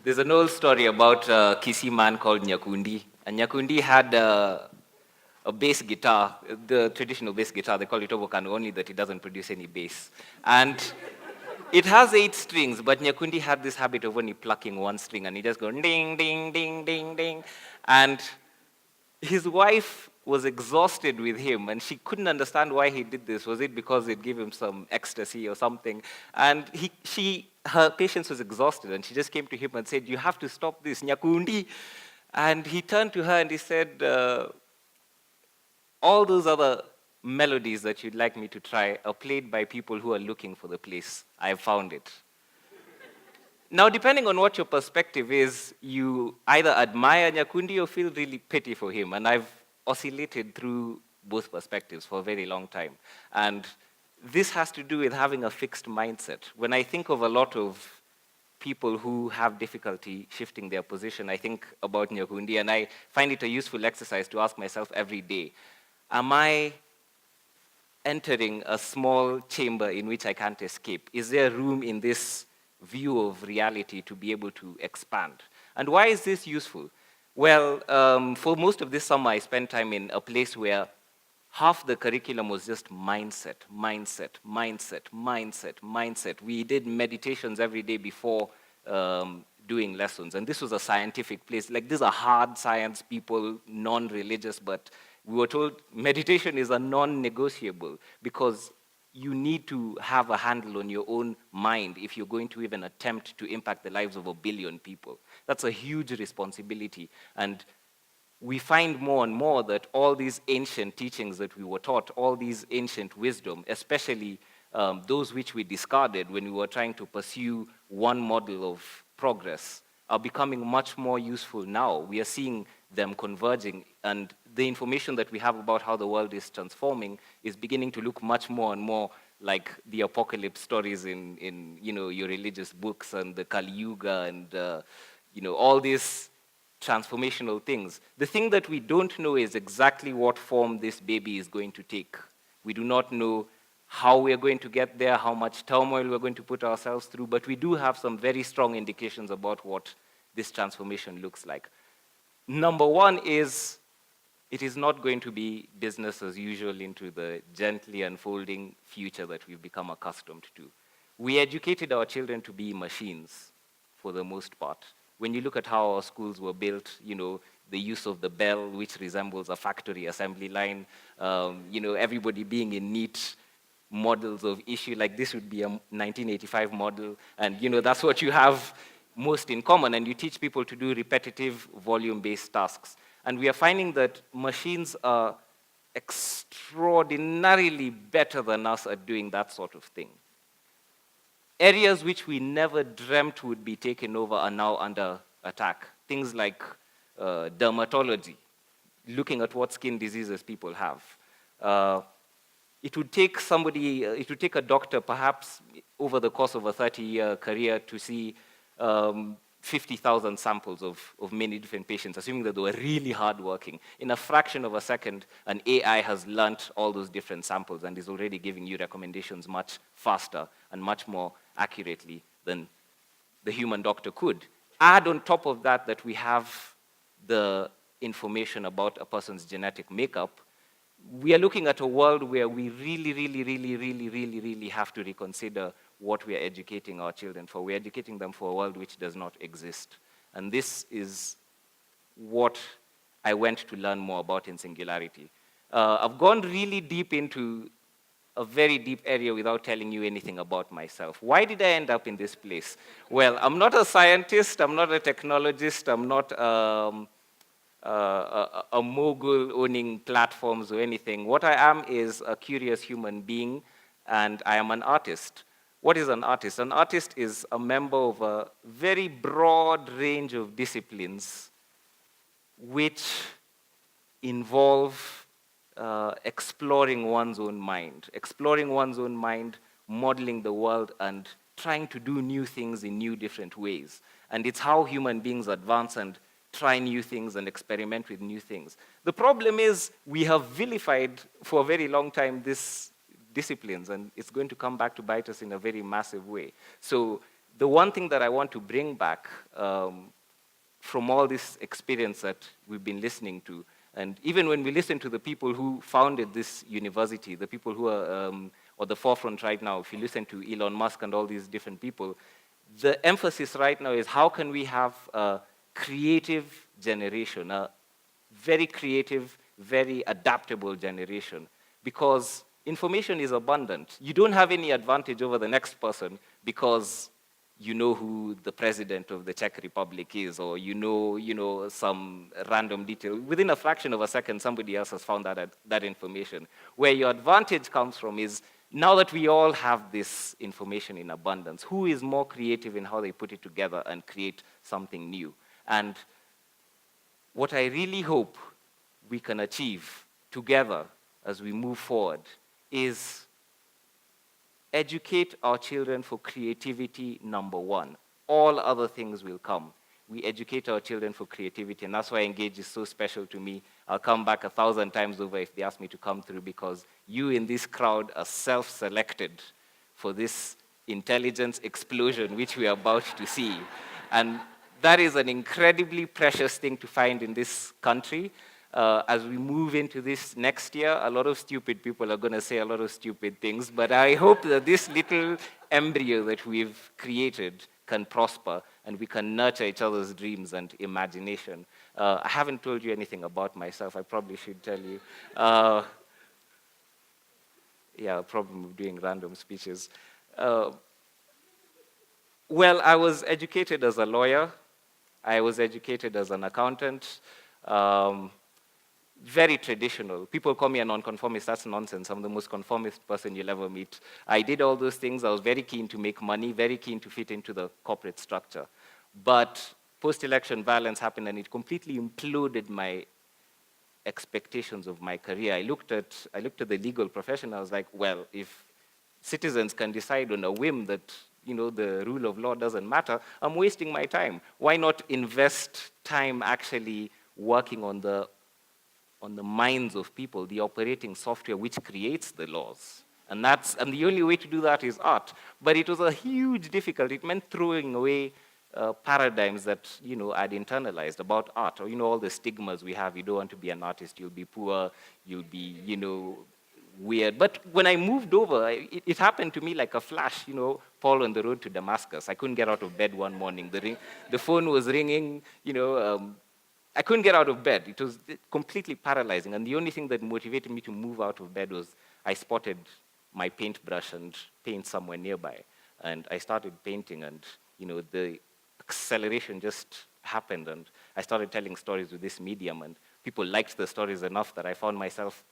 There's an old story about a Kisi man called Nyakundi. And Nyakundi had a bass guitar, the traditional bass guitar, they call it Obokano, only that it doesn't produce any bass. And it has 8 strings, but Nyakundi had this habit of only plucking one string, and he just goes ding, ding, ding, ding, ding. And his wife was exhausted with him, and she couldn't understand why he did this. Was it because it gave him some ecstasy or something? And her patience was exhausted, and she just came to him and said, "You have to stop this, Nyakundi." And he turned to her and he said, "All those other melodies that you'd like me to try are played by people who are looking for the place. I've found it." Now, depending on what your perspective is, you either admire Nyakundi or feel really pity for him. And I've oscillated through both perspectives for a very long time. And this has to do with having a fixed mindset. When I think of a lot of people who have difficulty shifting their position, I think about Nyakundi, and I find it a useful exercise to ask myself every day, am I entering a small chamber in which I can't escape? Is there room in this view of reality to be able to expand? And why is this useful? Well, for most of this summer, I spent time in a place where half the curriculum was just mindset, mindset, mindset, mindset, mindset. We did meditations every day before doing lessons, and this was a scientific place. Like, these are hard science people, non-religious, but we were told meditation is a non-negotiable because you need to have a handle on your own mind if you're going to even attempt to impact the lives of 1 billion people. That's a huge responsibility. And we find more and more that all these ancient teachings that we were taught, all these ancient wisdom, especially those which we discarded when we were trying to pursue one model of progress, are becoming much more useful now. We are seeing them converging, and the information that we have about how the world is transforming is beginning to look much more and more like the apocalypse stories in your religious books, and the Kali Yuga, and all these transformational things. The thing that we don't know is exactly what form this baby is going to take. We do not know how we're going to get there, how much turmoil we're going to put ourselves through, but we do have some very strong indications about what this transformation looks like. Number one is, it is not going to be business as usual into the gently unfolding future that we've become accustomed to. We educated our children to be machines for the most part. When you look at how our schools were built, the use of the bell, which resembles a factory assembly line, everybody being in neat models of issue, like this would be a 1985 model, and that's what you have most in common, and you teach people to do repetitive, volume-based tasks. And we are finding that machines are extraordinarily better than us at doing that sort of thing. Areas which we never dreamt would be taken over are now under attack. Things like dermatology, looking at what skin diseases people have. It would take a doctor perhaps over the course of a 30-year career to see 50,000 samples of many different patients, assuming that they were really hardworking. In a fraction of a second, an AI has learnt all those different samples and is already giving you recommendations much faster and much more accurately than the human doctor could. Add on top of that we have the information about a person's genetic makeup. We are looking at a world where we really have to reconsider what we are educating our children for. We're educating them for a world which does not exist. And this is what I went to learn more about in Singularity. I've gone really deep into a very deep area without telling you anything about myself. Why did I end up in this place? Well, I'm not a scientist, I'm not a technologist, I'm not a mogul owning platforms or anything. What I am is a curious human being, and I am an artist. What is an artist? An artist is a member of a very broad range of disciplines which involve exploring one's own mind, modeling the world, and trying to do new things in new different ways. And it's how human beings advance and try new things and experiment with new things. The problem is we have vilified for a very long time these disciplines, and it's going to come back to bite us in a very massive way. So the one thing that I want to bring back from all this experience that we've been listening to, and even when we listen to the people who founded this university, the people who are on the forefront right now, if you listen to Elon Musk and all these different people, the emphasis right now is how can we have a creative generation, a very creative, very adaptable generation, because information is abundant. You don't have any advantage over the next person because you know who the president of the Czech Republic is, or you know, some random detail. Within a fraction of a second, somebody else has found that information. Where your advantage comes from is, now that we all have this information in abundance, who is more creative in how they put it together and create something new? And what I really hope we can achieve together as we move forward is educate our children for creativity, number one. All other things will come. We educate our children for creativity, and that's why Engage is so special to me. I'll come back 1,000 times over if they ask me to come through, because you in this crowd are self-selected for this intelligence explosion which we are about to see. And that is an incredibly precious thing to find in this country. As we move into this next year, a lot of stupid people are going to say a lot of stupid things, but I hope that this little embryo that we've created can prosper and we can nurture each other's dreams and imagination. I haven't told you anything about myself. I probably should tell you. Yeah, problem with doing random speeches. Well, I was educated as a lawyer. I was educated as an accountant. Very traditional. People call me a nonconformist. That's nonsense. I'm the most conformist person you'll ever meet. I did all those things. I was very keen to make money, very keen to fit into the corporate structure. But post-election violence happened, and it completely imploded my expectations of my career. I looked at the legal profession. I was like, well, if citizens can decide on a whim that the rule of law doesn't matter, I'm wasting my time. Why not invest time actually working on the minds of people, the operating software which creates the laws? And the only way to do that is art. But it was a huge difficulty. It meant throwing away paradigms that I'd internalized about art, or all the stigmas we have. You don't want to be an artist, you'll be poor, you'll be weird. But when I moved over, it happened to me like a flash. Paul on the road to Damascus. I couldn't get out of bed one morning. The phone was ringing. I couldn't get out of bed. It was completely paralyzing. And the only thing that motivated me to move out of bed was I spotted my paintbrush and paint somewhere nearby. And I started painting, and the acceleration just happened. And I started telling stories with this medium, and people liked the stories enough that I found myself,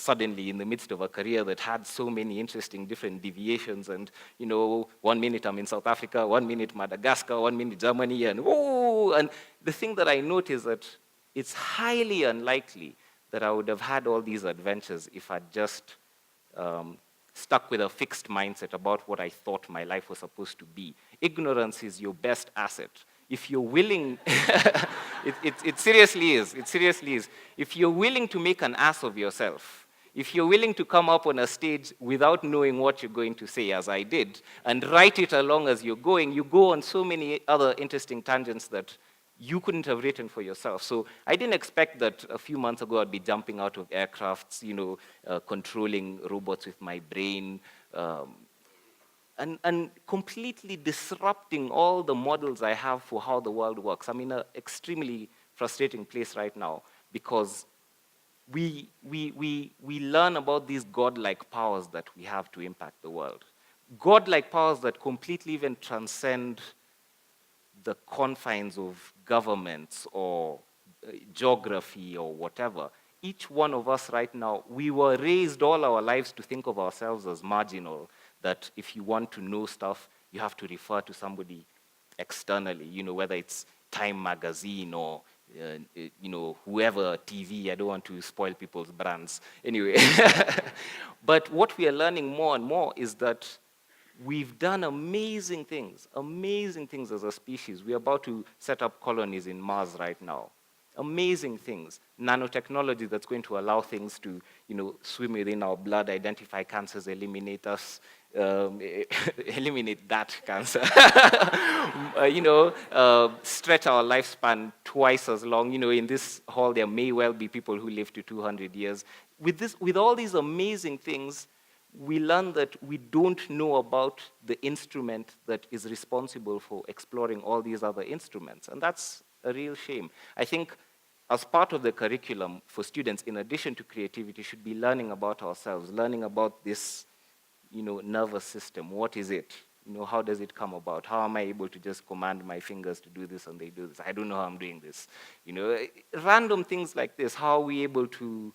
suddenly in the midst of a career that had so many interesting different deviations. And, 1 minute I'm in South Africa, 1 minute Madagascar, 1 minute Germany, and the thing that I noticed that it's highly unlikely that I would have had all these adventures if I'd just stuck with a fixed mindset about what I thought my life was supposed to be. Ignorance is your best asset. If you're willing, it seriously is, it seriously is. If you're willing to make an ass of yourself, if you're willing to come up on a stage without knowing what you're going to say, as I did, and write it along as you're going, you go on so many other interesting tangents that you couldn't have written for yourself. So I didn't expect that a few months ago I'd be jumping out of aircrafts, controlling robots with my brain, and completely disrupting all the models I have for how the world works. I'm in an extremely frustrating place right now because we learn about these godlike powers that we have to impact the world. Godlike powers that completely even transcend the confines of governments or geography or whatever. Each one of us right now, we were raised all our lives to think of ourselves as marginal, that if you want to know stuff, you have to refer to somebody externally, whether it's Time magazine or whoever, TV. I don't want to spoil people's brands. Anyway, but what we are learning more and more is that we've done amazing things as a species. We're about to set up colonies in Mars right now. Amazing things. Nanotechnology that's going to allow things to, swim within our blood, identify cancers, eliminate us, eliminate that cancer. Stretch our lifespan twice as long. In this hall, there may well be people who live to 200 years. With all these amazing things, we learn that we don't know about the instrument that is responsible for exploring all these other instruments. And that's a real shame. I think as part of the curriculum for students, in addition to creativity, should be learning about ourselves, learning about this, nervous system. What is it? How does it come about? How am I able to just command my fingers to do this and they do this? I don't know how I'm doing this. Random things like this. How are we able to?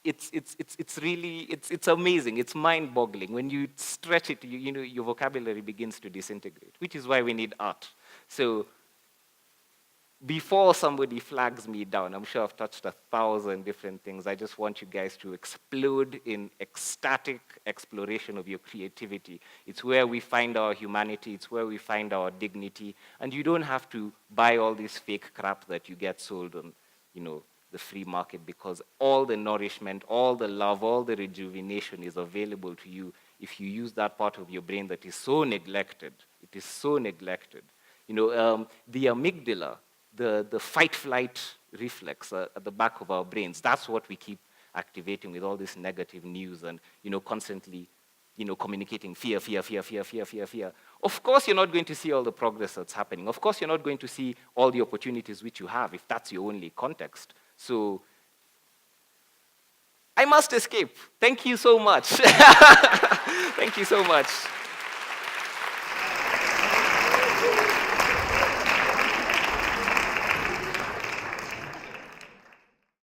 It's amazing. It's mind-boggling. When you stretch it, your vocabulary begins to disintegrate, which is why we need art. So before somebody flags me down, I'm sure I've touched 1,000 different things. I just want you guys to explode in ecstatic exploration of your creativity. It's where we find our humanity. It's where we find our dignity. And you don't have to buy all this fake crap that you get sold on, the free market, because all the nourishment, all the love, all the rejuvenation is available to you if you use that part of your brain that is so neglected. It is so neglected. The amygdala, the fight-flight reflex at the back of our brains, that's what we keep activating with all this negative news and, constantly, communicating fear, fear, fear, fear, fear, fear, fear. Of course, you're not going to see all the progress that's happening. Of course, you're not going to see all the opportunities which you have if that's your only context. So I must escape. Thank you so much. Thank you so much.